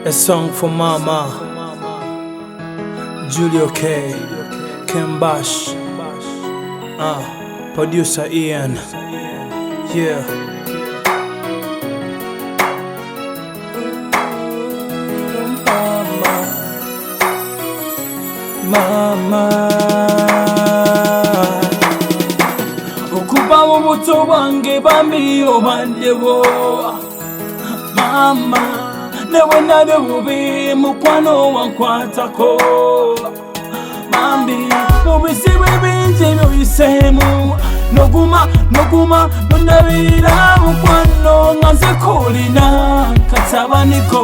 A song for Mama, Julio K, Ken Bash, producer Ian, yeah. Mama, okupa obuto bwange bambi obaddewo Mama, newe nabyo bubi mukwano wankwatako Mambi, mubizibu bingi byoyiseemu Noguma nondabirira mukwano nga nze kulina katabaniko